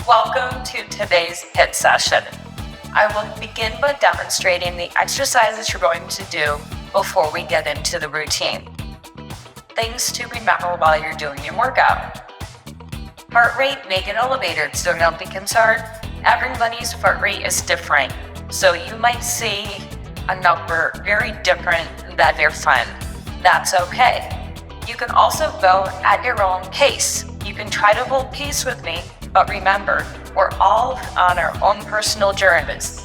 Welcome to today's HIIT session. I will begin by demonstrating the exercises you're going to do before we get into the routine. Things to remember while you're doing your workout. Heart rate may get elevated, so don't be concerned. Everybody's heart rate is different, so you might see a number very different than your friend. That's okay. You can also go at your own pace. You can try to hold pace with me, but remember, we're all on our own personal journeys.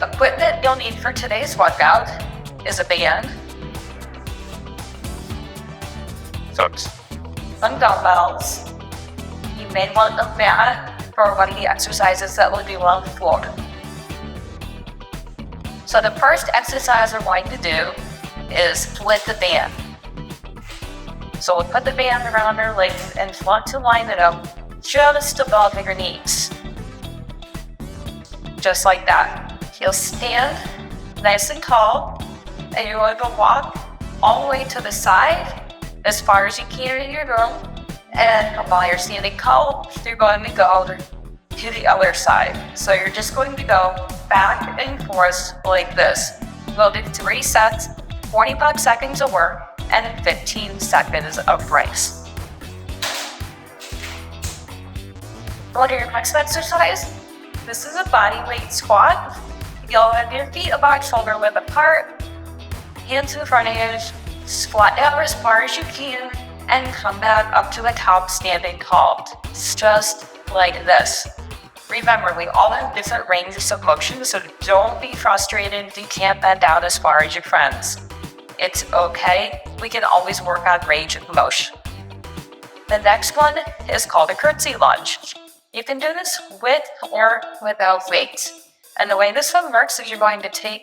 Equipment you'll need for today's workout is a band, some dumbbells. You may want a mat for one of the exercises that will be on the floor. So the first exercise we're going to do is split the band. So we'll put the band around our legs and want to line it up just above your knees. Just like that. You'll stand nice and tall, and you're going to walk all the way to the side as far as you can in your room. And while you're standing tall, you're going to go to the other side. So you're just going to go back and forth like this. We'll do 3 sets, 45 seconds of work, and 15 seconds of rest. For your next exercise, this is a body weight squat. You'll have your feet about shoulder width apart, hands in front of you, squat down as far as you can, and come back up to a top standing tall. Just like this. Remember, we all have different ranges of motion, so don't be frustrated if you can't bend down as far as your friends. It's okay. We can always work on range of motion. The next one is called a curtsy lunge. You can do this with or without weights. And the way this one works is you're going to take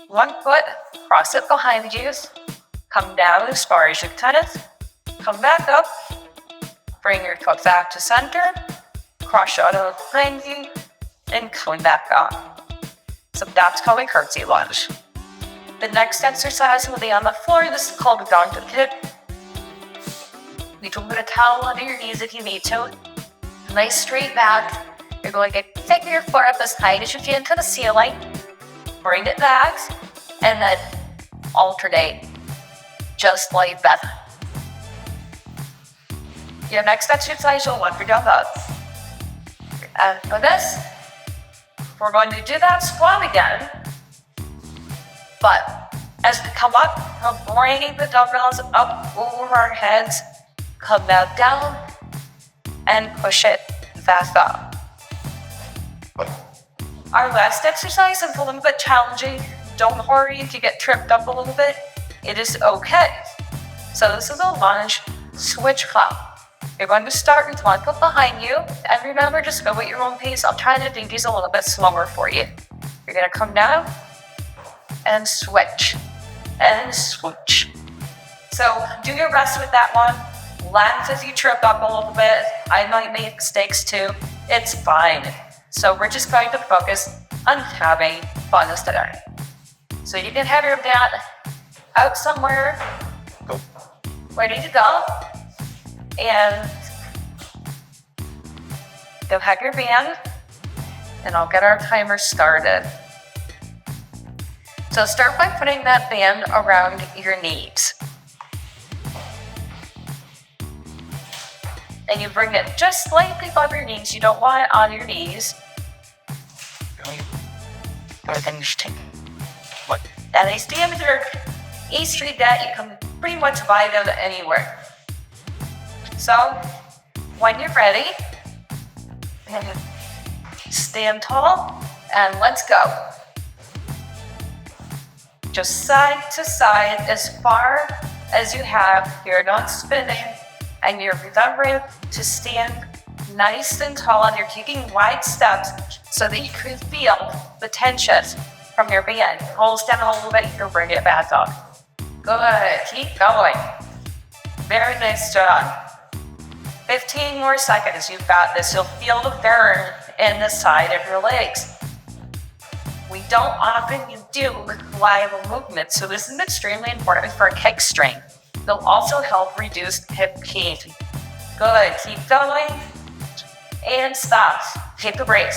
one foot, cross it behind you, come down as far as you can, come back up, bring your foot back to center, cross your other behind you, and come back up. So that's called a curtsy lunge. The next exercise will be on the floor. This is called a donkey kick. You can put a towel under your knees if you need to. Nice straight back. You're going to take your foot up as high as you can to the ceiling. Bring it back, and then alternate, just like that. Your next exercise will want your dumbbells. And for this, we're going to do that squat again. But as we come up, we'll bring the dumbbells up over our heads, come back down, and push it back up. Our last exercise is a little bit challenging. Don't worry if you get tripped up a little bit. It is okay. So this is a lunge switch clap. You're going to start with one foot behind you. And remember, just go at your own pace. I'll try to do these a little bit slower for you. You're going to come down and switch. And switch. So do your best with that one. Laugh if you trip up a little bit. I might make mistakes too. It's fine. So we're just going to focus on having fun today. So you can have your mat out somewhere, ready to go, and go have your band, and I'll get our timer started. So start by putting that band around your knees. And you bring it just slightly above your knees. You don't want it on your knees. And they stand with your knees straight out. You can pretty much buy them anywhere. So, when you're ready, stand tall and let's go. Just side to side as far as you have. You're not spinning. And you're remembering to stand nice and tall, and you're taking wide steps so that you can feel the tension from your band. Hold down a little bit, you can bring it back up. Good, keep going. Very nice job. 15 more seconds, you've got this. You'll feel the burn in the side of your legs. We don't often do live movement, so this is extremely important for kick strength. They'll also help reduce hip pain. Good, keep going. and stop. Take a break.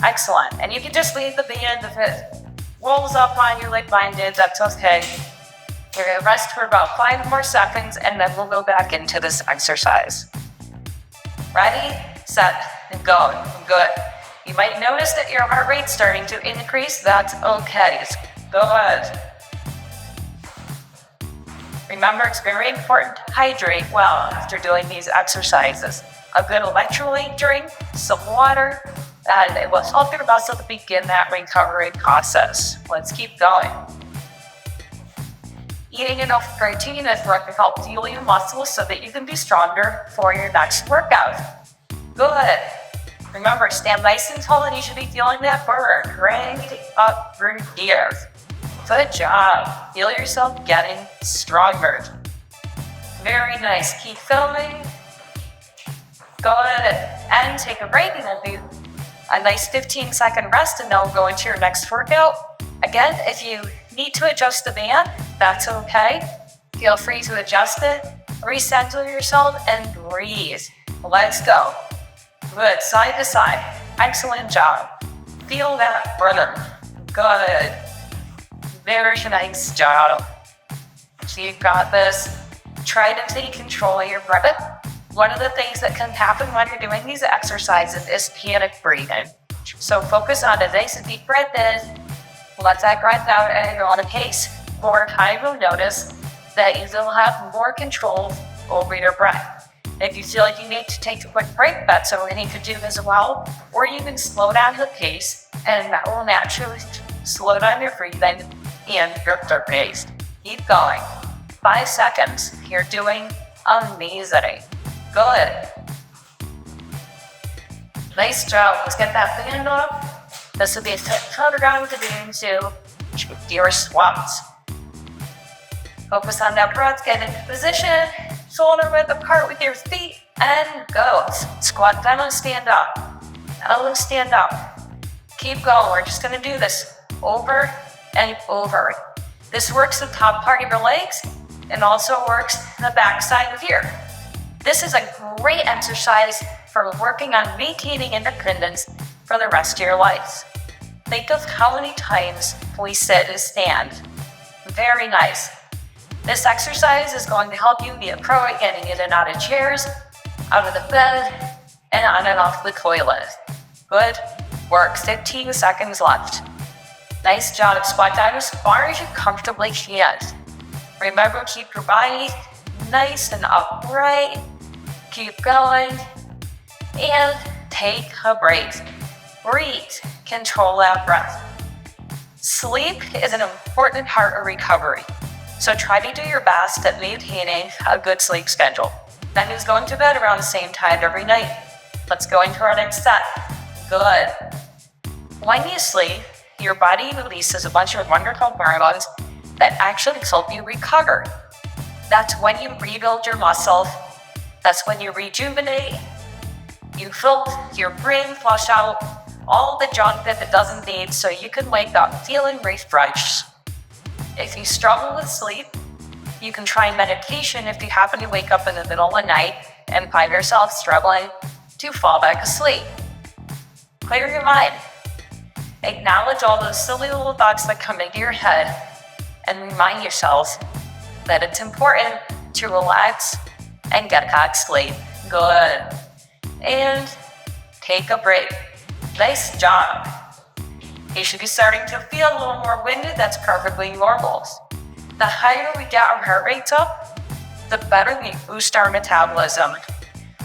Excellent. And you can just leave the band if it rolls up on you like mine did. That's okay. You're going to rest for about 5 more seconds, and then we'll go back into this exercise. Ready, set, and go. Good. You might notice that your heart rate's starting to increase. That's okay. Go ahead. Remember, it's very important to hydrate well after doing these exercises. A good electrolyte drink, some water, and it will help your muscle to begin that recovery process. Let's keep going. Eating enough protein is going to help fuel your muscles so that you can be stronger for your next workout. Good. Remember, stand nice and tall, and you should be feeling that burn right up through here. Good job. Feel yourself getting stronger. Very nice. Keep filming. Go ahead and take a break, and then do a nice 15-second rest, and then we'll go into your next workout. Again, if you need to adjust the band, that's okay. Feel free to adjust it, recenter yourself, and breathe. Let's go. Good, side to side. Excellent job. Feel that rhythm. Good. Very nice job. So you've got this. Try to take control of your breath. One of the things that can happen when you're doing these exercises is panic breathing. So focus on a nice deep breath in. Let that breath out, and you're on a pace. Over time, you'll notice that you will have more control over your breath. If you feel like you need to take a quick break, that's something you could do as well. Or you can slow down the pace, and that will naturally slow down your breathing and your heart pace. Keep going. 5 seconds. You're doing amazing. Good. Nice job. Let's get that band off. This will be a turnaround to do into your squats. Focus on that breath. Get into position. Shoulder width apart with your feet. And go. Squat down and stand up. Down and stand up. Keep going. We're just going to do this over and over. This works the top part of your legs and also works the back side of here. This is a great exercise for working on maintaining independence for the rest of your life. Think of how many times we sit and stand. Very nice. This exercise is going to help you be a pro at getting in and out of chairs, out of the bed, and on and off the toilet. Good work. 15 seconds left. Nice job. Squat down as far as you comfortably can. Remember, keep your body nice and upright. Keep going. And take a break. Breathe. Control that breath. Sleep is an important part of recovery. So try to do your best at maintaining a good sleep schedule. That means going to bed around the same time every night. Let's go into our next set. Good. When you sleep, your body releases a bunch of wonderful hormones that actually help you recover. That's when you rebuild your muscle. That's when you rejuvenate. You fill your brain, flush out all the junk that it doesn't need so you can wake up feeling refreshed. If you struggle with sleep, you can try meditation if you happen to wake up in the middle of the night and find yourself struggling to fall back asleep. Clear your mind. Acknowledge all those silly little thoughts that come into your head and remind yourself that it's important to relax and get back sleep. Good. And take a break. Nice job. You should be starting to feel a little more winded. That's perfectly normal. The higher we get our heart rates up, the better we boost our metabolism.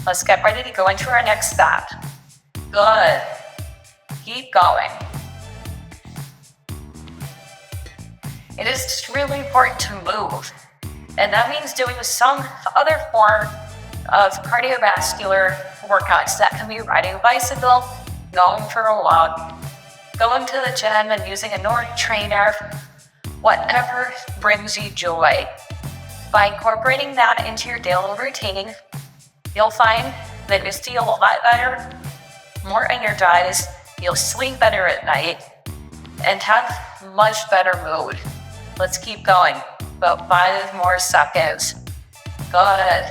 Let's get ready to go into our next step. Good. Keep going. It is just really important to move. And that means doing some other form of cardiovascular workouts. That can be riding a bicycle, going for a walk, going to the gym and using a Nordic trainer, whatever brings you joy. By incorporating that into your daily routine, you'll find that you feel a lot better, more energized, you'll sleep better at night, and have much better mood. Let's keep going. About 5 more seconds. Good.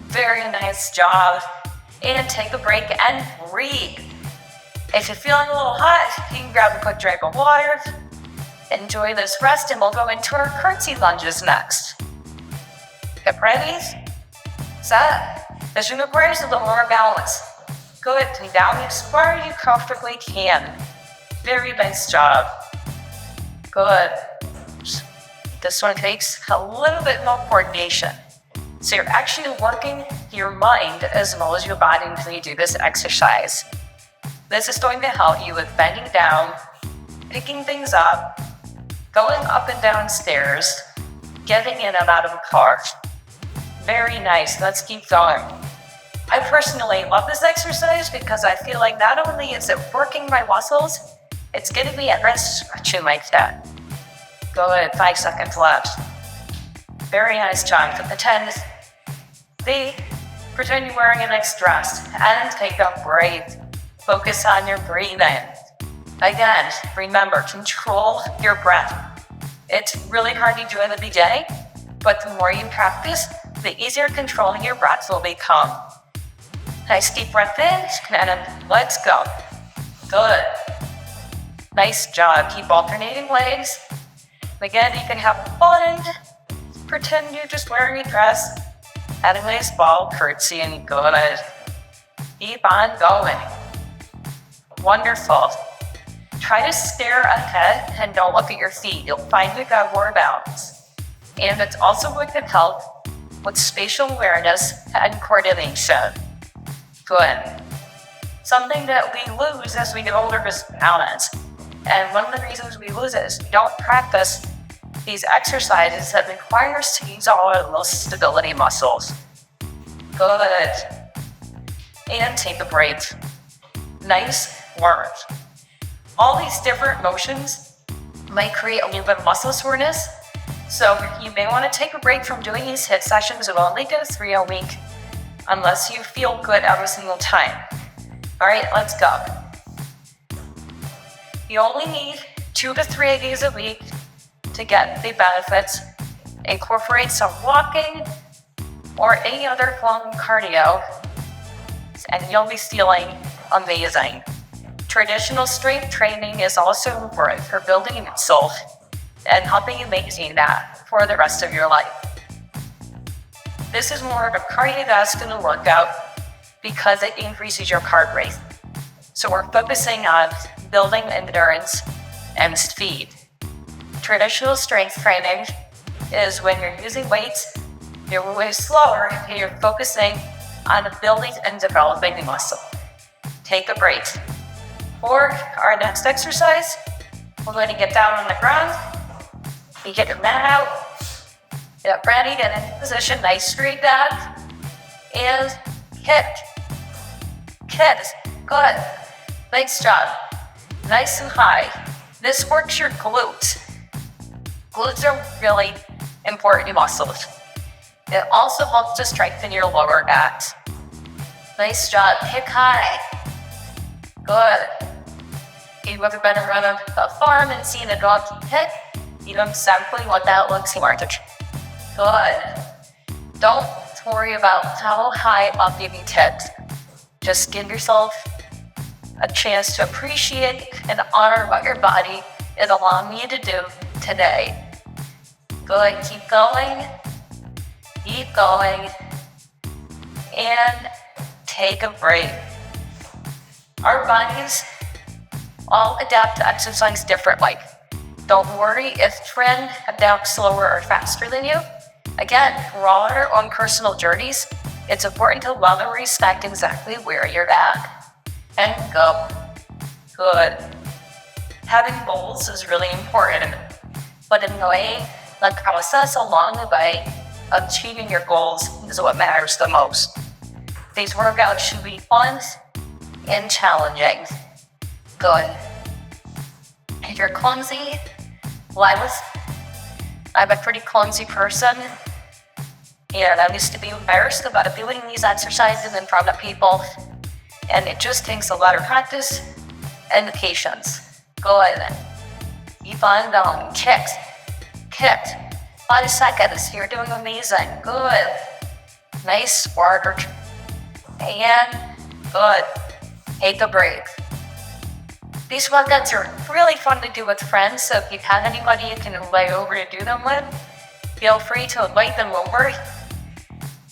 Very nice job. And take a break and breathe. If you're feeling a little hot, you can grab a quick drink of water. Enjoy this rest, and we'll go into our curtsy lunges next. Get ready, set. This one requires a little more balance. Go ahead and down as far as you comfortably can. Very nice job. Good. This one takes a little bit more coordination. So you're actually working your mind as well as your body until you do this exercise. This is going to help you with bending down, picking things up, going up and down stairs, getting in and out of a car. Very nice. Let's keep going. I personally love this exercise because I feel like not only is it working my muscles, it's getting me at rest stretching like that. Good. 5 seconds left. Very nice job. Pretend you're wearing a nice dress and take a breath. Focus on your breathing. Again, remember, control your breath. It's really hard to do in the beginning, but the more you practice, the easier controlling your breath will become. Nice deep breath in, and then let's go. Good. Nice job. Keep alternating legs. Again, you can have fun. Pretend you're just wearing a dress. Add a nice ball curtsy and good. Keep on going. Wonderful. Try to stare ahead and don't look at your feet. You'll find you got more balance. And it's also going to help with spatial awareness and coordination. Good. Something that we lose as we get older is balance. And one of the reasons we lose it is we don't practice these exercises that require us to use all of those stability muscles. Good. And take a break. Nice work. All these different motions might create a little bit of muscle soreness, so you may want to take a break from doing these HIIT sessions. We'll only do 3 a week unless you feel good every single time. All right, let's go. You only need 2 to 3 days a week to get the benefits. Incorporate some walking or any other form of cardio, and you'll be feeling amazing. Traditional strength training is also important for building muscle and helping you maintain that for the rest of your life. This is more of a cardiovascular workout because it increases your heart rate. So we're focusing on building endurance and speed. Traditional strength training is when you're using weights, you're way slower, and you're focusing on building and developing the muscle. Take a break. For our next exercise, we're going to get down on the ground. You get your mat out. Get ready, get in position, nice straight back. And kick. Kick. Good. Nice job. Nice and high. This works your glutes. Glutes are really important muscles. It also helps to strengthen your lower back. Nice job. Kick high. Good. If you've ever been around a farm and seen a dog kick, you know exactly what that looks like. Good. Don't worry about how high up you can kick. Just give yourself a chance to appreciate and honor what your body is allowing you to do today. Good. Keep going. Keep going. And take a break. Our bodies all adapt to exercise differently. Don't worry if trend adapts slower or faster than you. Again, we're all on our own personal journeys. It's important to love and respect exactly where you're at. And go. Good. Having goals is really important, but in a way, the process along the way of achieving your goals is what matters the most. These workouts should be fun and challenging. Good. If you're clumsy, well, I'm a pretty clumsy person, and I used to be embarrassed about doing these exercises in front of people, and it just takes a lot of practice and patience. Good. Keep on going. Kick. 5 seconds. You're doing amazing. Good. Nice work. And Good. Take a break. These workouts are really fun to do with friends, so if you have anybody you can invite over to do them with, feel free to invite them over.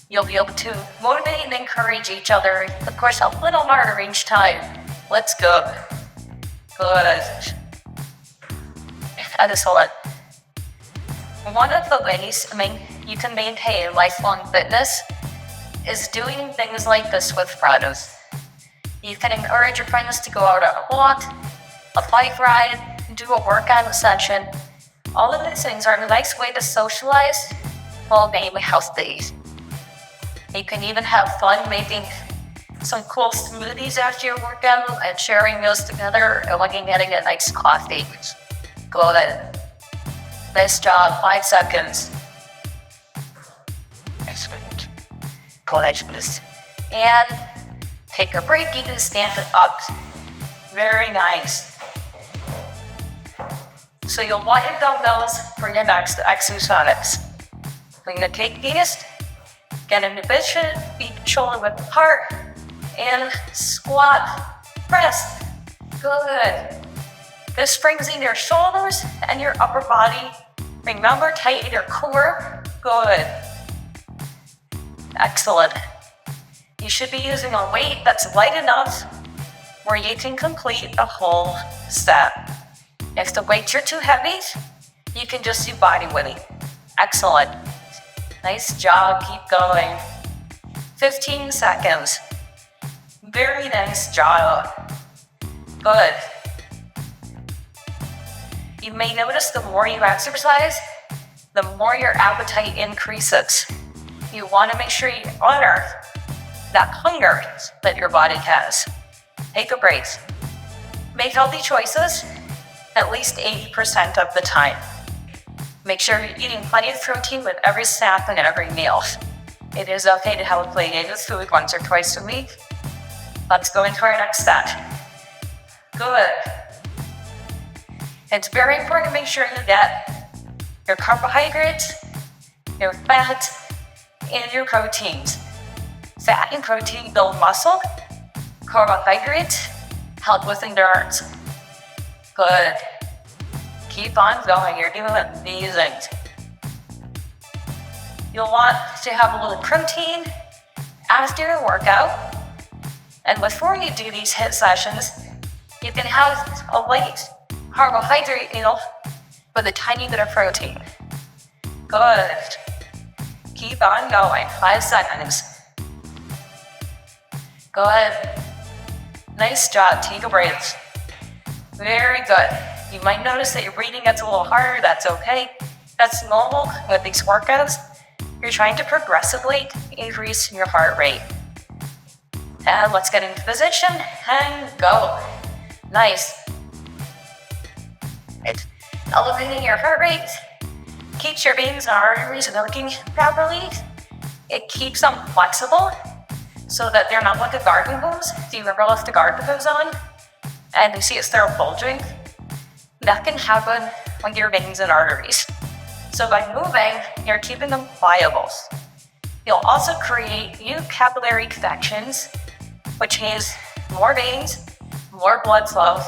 You'll be able to motivate and encourage each other. Of course, a little harder each time. Let's go. Good. Excellent. One of the ways you can maintain lifelong fitness is doing things like this with friends. You can encourage your friends to go out on a walk, a bike ride, do a workout session. All of these things are a nice way to socialize while being healthy. You can even have fun making some cool smoothies after your workout and sharing those together and looking at a nice coffee. Go ahead. Nice job. 5 seconds. Excellent. Go ahead, please. And take a break. You can stand up. Very nice. So you'll want your dumbbells for your next exercise. We're going to take these, get in position, feet shoulder width apart, and squat, press. Good. This brings in your shoulders and your upper body. Remember, tighten your core. Good. Excellent. You should be using a weight that's light enough where you can complete a whole set. If the weights are too heavy, you can just do body weight. Excellent. Nice job. Keep going. 15 seconds. Very nice job. Good. You may notice the more you exercise, the more your appetite increases. You want to make sure you honor that hunger that your body has. Take a break. Make healthy choices at least 80% of the time. Make sure you're eating plenty of protein with every snack and every meal. It is okay to have a plate of food once or twice a week. Let's go into our next set. Good. It's very important to make sure you get your carbohydrates, your fat, and your proteins. Fat and protein build muscle. Carbohydrates help with endurance. Good. Keep on going. You're doing amazing. You'll want to have a little protein after your workout. And before you do these HIIT sessions, you can have a light carbohydrate meal with a tiny bit of protein. Good. Keep on going. 5 seconds. Go ahead. Nice job. Take a break. Very good. You might notice that your breathing gets a little harder. That's okay. That's normal with these workouts. You're trying to progressively increase your heart rate. And let's get into position and go. Nice. It's elevating your heart rate. Keeps your veins and arteries working properly. It keeps them flexible so that they're not like a garden hose. Do you ever left the garden hose on and you see it start bulging? That can happen with your veins and arteries. So by moving, you're keeping them pliable. You'll also create new capillary connections, which means more veins, more blood flow,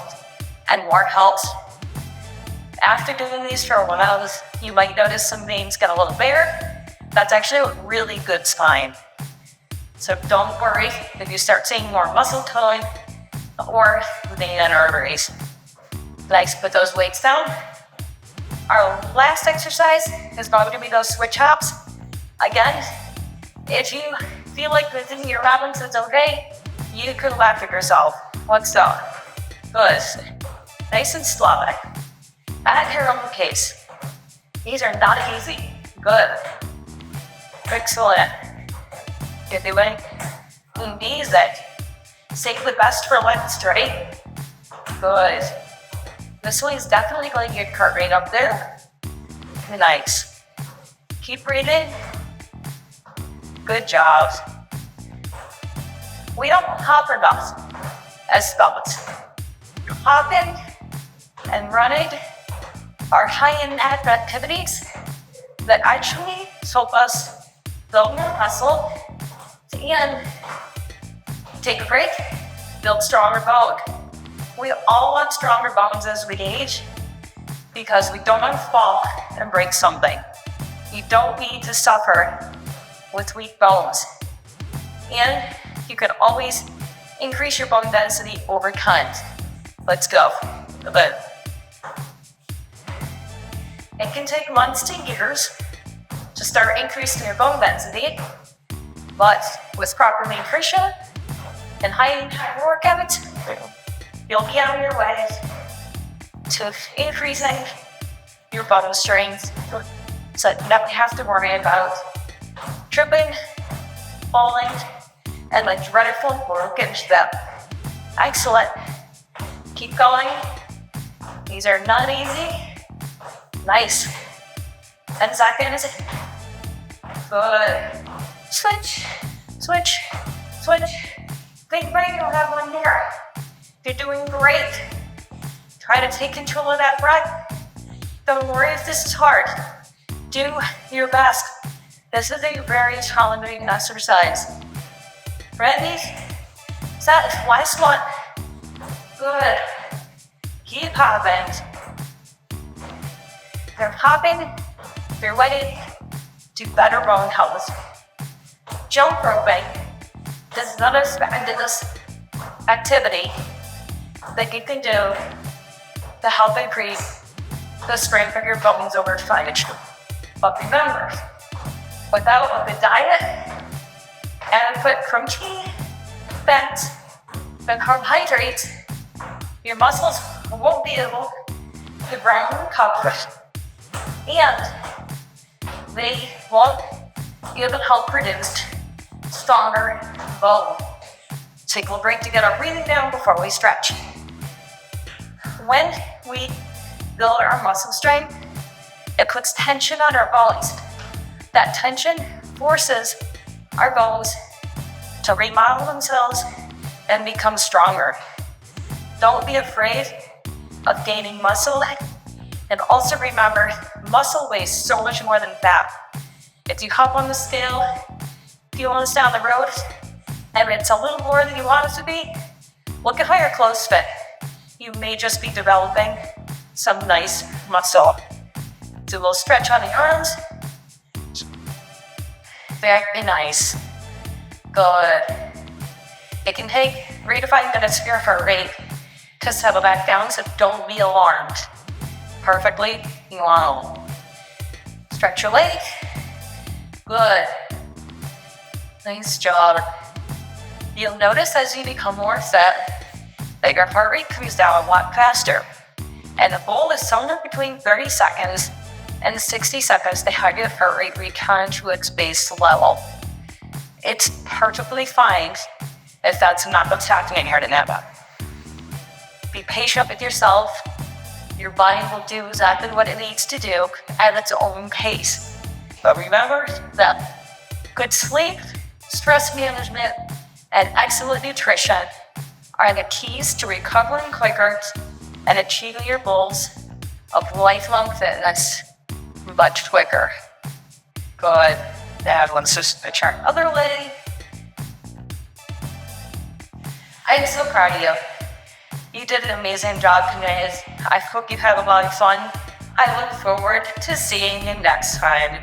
and more health. After doing these for a while, you might notice some veins get a little bare. That's actually a really good sign. So don't worry if you start seeing more muscle tone or vein and arteries. Nice, put those weights down. Our last exercise is going to be those switch hops. Again, if you feel like within your balance is okay, you could laugh at yourself. Let's go. Good. Nice and slow. At your own pace. These are not easy. Good. Excellent. Good doing. Amazing. Save the best for last, right? Good. This way is definitely going to get heart rate up there. Nice. Keep breathing. Good job. We don't hop enough as spouts. Hopping and running are high-impact activities that actually help us build more muscle and Take a break, build stronger bone. We all want stronger bones as we age because we don't want to fall and break something. You don't need to suffer with weak bones. And you can always increase your bone density over time. Let's go. Good. It can take months to years to start increasing your bone density, but with proper nutrition and high workouts, you'll be on your way to increasing your bone strength, so you never have to worry about tripping, falling, and like dreadful broken step. Excellent. Keep going. These are not easy. Nice. 10 seconds. Good. Switch. Switch. Switch. Think right, you'll have one here. You're doing great. Try to take control of that breath. Don't worry if this is hard. Do your best. This is a very challenging exercise. Ready? Set. Last one. Good. Keep hopping. They're hopping. They're waiting to better bone health. Jump roping. This is another fabulous activity that you can do to help increase the strength of your bones over time. But remember, without a good diet, adequate protein, fats, and carbohydrates, your muscles won't be able to grow and recover, and they won't be able to help produce stronger bone. Take a little break to get our breathing down before we stretch. When we build our muscle strength, it puts tension on our bones. That tension forces our bones to remodel themselves and become stronger. Don't be afraid of gaining muscle. And also remember, muscle weighs so much more than fat. If you hop on the scale a few months down the road and it's a little more than you want it to be, look at how your clothes fit. You may just be developing some nice muscle. Do a little stretch on the arms. Very nice. Good. It can take 3 to 5 minutes for your heart rate to settle back down, so don't be alarmed. Perfectly normal. Stretch your leg. Good. Nice job. You'll notice as you become more set that your heart rate comes down a lot faster. And the goal is somewhere between 30 seconds and 60 seconds to have your heart rate return to its base level. It's perfectly fine if that's not what's happening here tonight. Be patient with yourself. Your body will do exactly what it needs to do at its own pace. But remember that good sleep, stress management, and excellent nutrition are the keys to recovering quicker and achieving your goals of lifelong fitness much quicker. Good. That one's just a chart. Other lady. I'm so proud of you. You did an amazing job tonight. I hope you had a lot of fun. I look forward to seeing you next time.